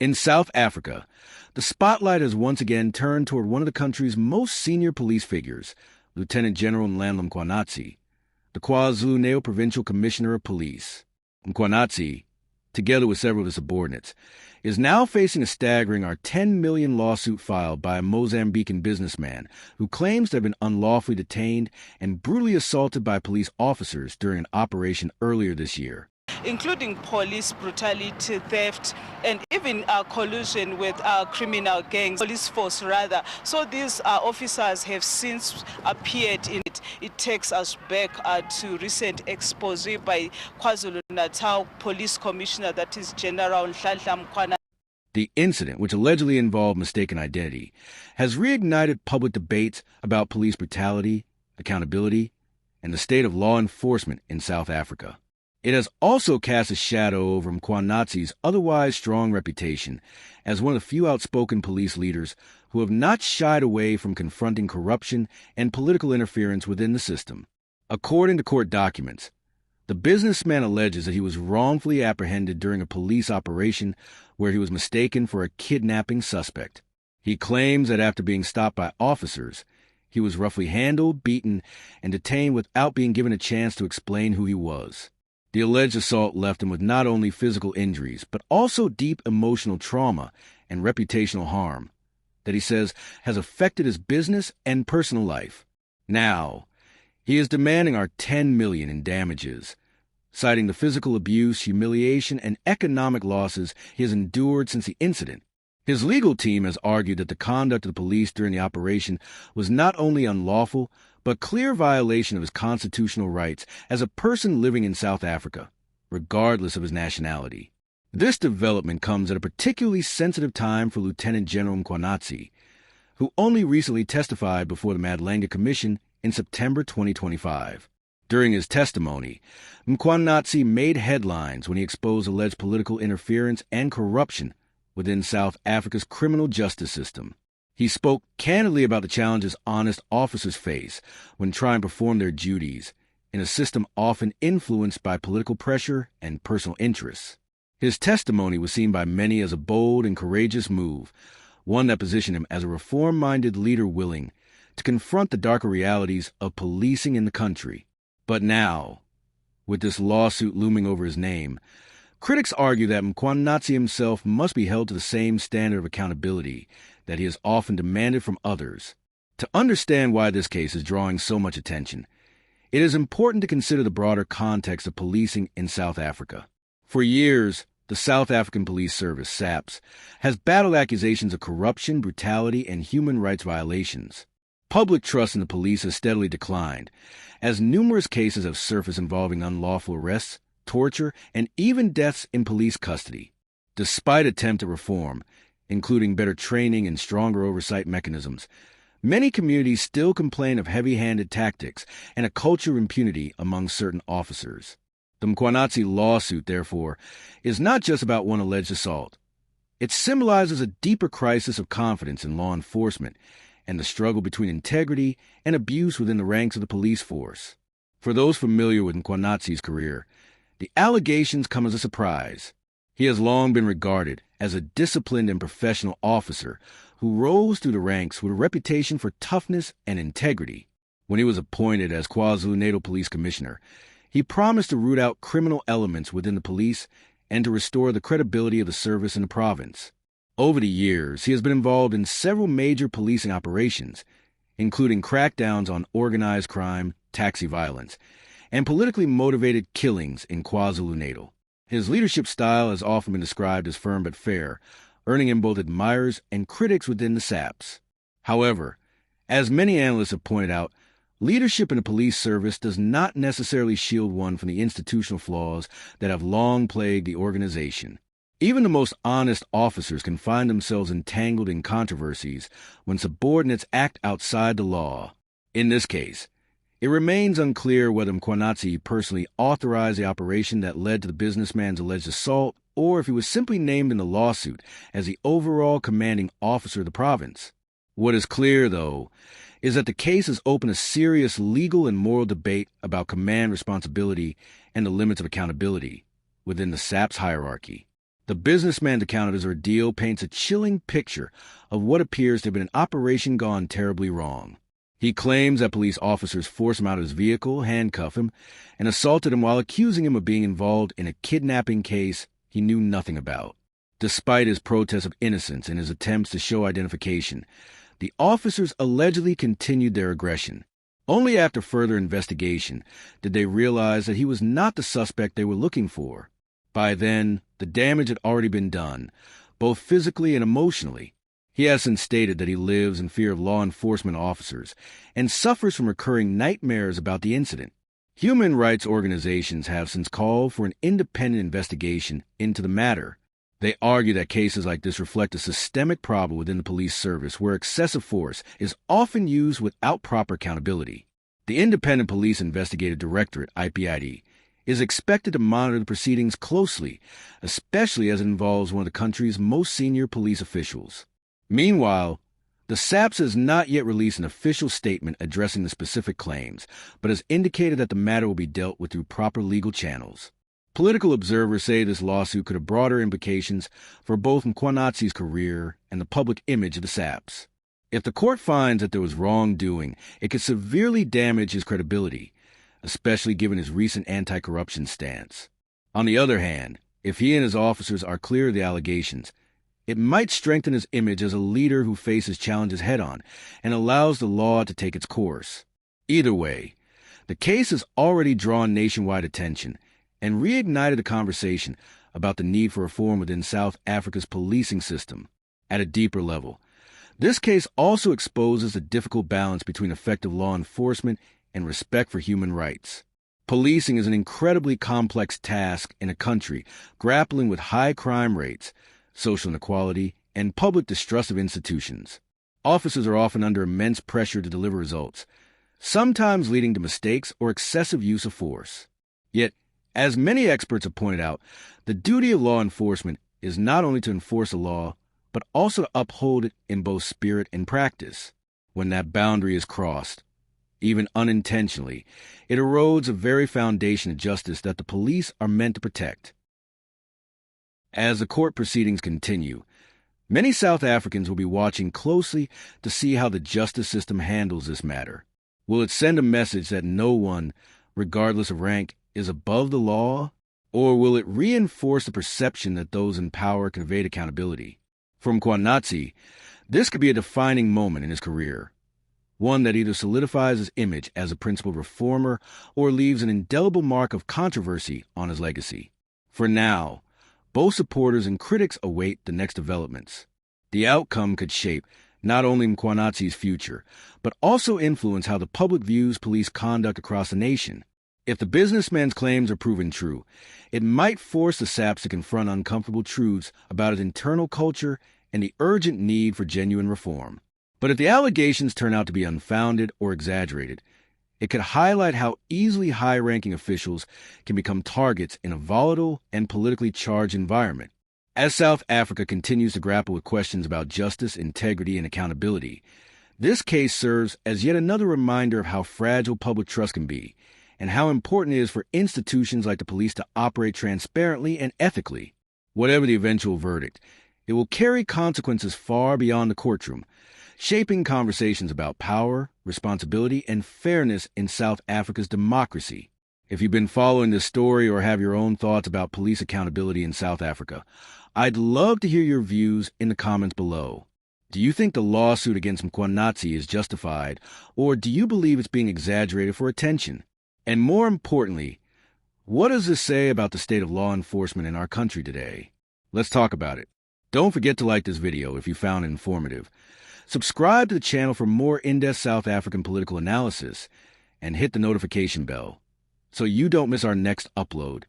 In South Africa, the spotlight has once again turned toward one of the country's most senior police figures, Lieutenant General Nhlanhla Mkhwanazi, the KwaZulu-Natal Provincial Commissioner of Police. Mkhwanazi, together with several of his subordinates, is now facing a staggering R10 million lawsuit filed by a Mozambican businessman who claims to have been unlawfully detained and brutally assaulted by police officers during an operation earlier this year, including police brutality, theft, and even collusion with criminal gangs, police force rather. So these officers have since appeared in it. It takes us back to recent expose by KwaZulu-Natal Police Commissioner, that is General Nhlanhla Mkhwanazi. The incident, which allegedly involved mistaken identity, has reignited public debates about police brutality, accountability, and the state of law enforcement in South Africa. It has also cast a shadow over Mkhwanazi's otherwise strong reputation as one of the few outspoken police leaders who have not shied away from confronting corruption and political interference within the system. According to court documents, the businessman alleges that he was wrongfully apprehended during a police operation where he was mistaken for a kidnapping suspect. He claims that after being stopped by officers, he was roughly handled, beaten, and detained without being given a chance to explain who he was. The alleged assault left him with not only physical injuries, but also deep emotional trauma and reputational harm that he says has affected his business and personal life. Now, he is demanding R10 million in damages, citing the physical abuse, humiliation, and economic losses he has endured since the incident. His legal team has argued that the conduct of the police during the operation was not only unlawful, but clear violation of his constitutional rights as a person living in South Africa, regardless of his nationality. This development comes at a particularly sensitive time for Lieutenant General Mkhwanazi, who only recently testified before the Madlanga Commission in September 2025. During his testimony, Mkhwanazi made headlines when he exposed alleged political interference and corruption within South Africa's criminal justice system. He spoke candidly about the challenges honest officers face when trying to perform their duties in a system often influenced by political pressure and personal interests. His testimony was seen by many as a bold and courageous move, one that positioned him as a reform-minded leader willing to confront the darker realities of policing in the country. But now, with this lawsuit looming over his name, critics argue that Mkhwanazi himself must be held to the same standard of accountability that he has often demanded from others. To understand why this case is drawing so much attention, it is important to consider the broader context of policing in South Africa. For years, the South African Police Service, SAPS, has battled accusations of corruption, brutality, and human rights violations. Public trust in the police has steadily declined, as numerous cases have surfaced involving unlawful arrests, torture, and even deaths in police custody. Despite attempts at reform, including better training and stronger oversight mechanisms, many communities still complain of heavy-handed tactics and a culture of impunity among certain officers. The Mkhwanazi lawsuit, therefore, is not just about one alleged assault. It symbolizes a deeper crisis of confidence in law enforcement and the struggle between integrity and abuse within the ranks of the police force. For those familiar with Mkhwanazi's career, the allegations come as a surprise. He has long been regarded as a disciplined and professional officer who rose through the ranks with a reputation for toughness and integrity. When he was appointed as KwaZulu-Natal Police Commissioner, he promised to root out criminal elements within the police and to restore the credibility of the service in the province. Over the years, he has been involved in several major policing operations, including crackdowns on organized crime, taxi violence, and politically motivated killings in KwaZulu-Natal. His leadership style has often been described as firm but fair, earning him both admirers and critics within the SAPS. However, as many analysts have pointed out, leadership in the police service does not necessarily shield one from the institutional flaws that have long plagued the organization. Even the most honest officers can find themselves entangled in controversies when subordinates act outside the law. In this case, it remains unclear whether Mkhwanazi personally authorized the operation that led to the businessman's alleged assault, or if he was simply named in the lawsuit as the overall commanding officer of the province. What is clear, though, is that the case has opened a serious legal and moral debate about command responsibility and the limits of accountability within the SAPS hierarchy. The businessman's account of his ordeal paints a chilling picture of what appears to have been an operation gone terribly wrong. He claims that police officers forced him out of his vehicle, handcuffed him, and assaulted him while accusing him of being involved in a kidnapping case he knew nothing about. Despite his protests of innocence and his attempts to show identification, the officers allegedly continued their aggression. Only after further investigation did they realize that he was not the suspect they were looking for. By then, the damage had already been done, both physically and emotionally. He has since stated that he lives in fear of law enforcement officers and suffers from recurring nightmares about the incident. Human rights organizations have since called for an independent investigation into the matter. They argue that cases like this reflect a systemic problem within the police service where excessive force is often used without proper accountability. The Independent Police Investigative Directorate, IPID, is expected to monitor the proceedings closely, especially as it involves one of the country's most senior police officials. Meanwhile, the SAPS has not yet released an official statement addressing the specific claims, but has indicated that the matter will be dealt with through proper legal channels. Political observers say this lawsuit could have broader implications for both Mkhwanazi's career and the public image of the SAPS. If the court finds that there was wrongdoing, it could severely damage his credibility, especially given his recent anti-corruption stance. On the other hand, if he and his officers are clear of the allegations, it might strengthen his image as a leader who faces challenges head-on and allows the law to take its course. Either way, the case has already drawn nationwide attention and reignited a conversation about the need for reform within South Africa's policing system. At a deeper level, this case also exposes the difficult balance between effective law enforcement and respect for human rights. Policing is an incredibly complex task in a country grappling with high crime rates, social inequality, and public distrust of institutions. Officers are often under immense pressure to deliver results, sometimes leading to mistakes or excessive use of force. Yet, as many experts have pointed out, the duty of law enforcement is not only to enforce the law, but also to uphold it in both spirit and practice. When that boundary is crossed, even unintentionally, it erodes the very foundation of justice that the police are meant to protect. As the court proceedings continue, many South Africans will be watching closely to see how the justice system handles this matter. Will it send a message that no one, regardless of rank, is above the law? Or will it reinforce the perception that those in power can evade accountability? For Mkhwanazi, this could be a defining moment in his career, one that either solidifies his image as a principled reformer or leaves an indelible mark of controversy on his legacy. For now, both supporters and critics await the next developments. The outcome could shape not only Mkhwanazi's future, but also influence how the public views police conduct across the nation. If the businessman's claims are proven true, it might force the SAPS to confront uncomfortable truths about its internal culture and the urgent need for genuine reform. But if the allegations turn out to be unfounded or exaggerated, it could highlight how easily high-ranking officials can become targets in a volatile and politically charged environment. As South Africa continues to grapple with questions about justice, integrity, and accountability, this case serves as yet another reminder of how fragile public trust can be, and how important it is for institutions like the police to operate transparently and ethically. Whatever the eventual verdict, it will carry consequences far beyond the courtroom, shaping conversations about power, responsibility, and fairness in South Africa's democracy. If you've been following this story or have your own thoughts about police accountability in South Africa, I'd love to hear your views in the comments below. Do you think the lawsuit against Mkhwanazi is justified, or do you believe it's being exaggerated for attention? And more importantly, what does this say about the state of law enforcement in our country today? Let's talk about it. Don't forget to like this video if you found it informative. Subscribe to the channel for more in-depth South African political analysis, and hit the notification bell so you don't miss our next upload.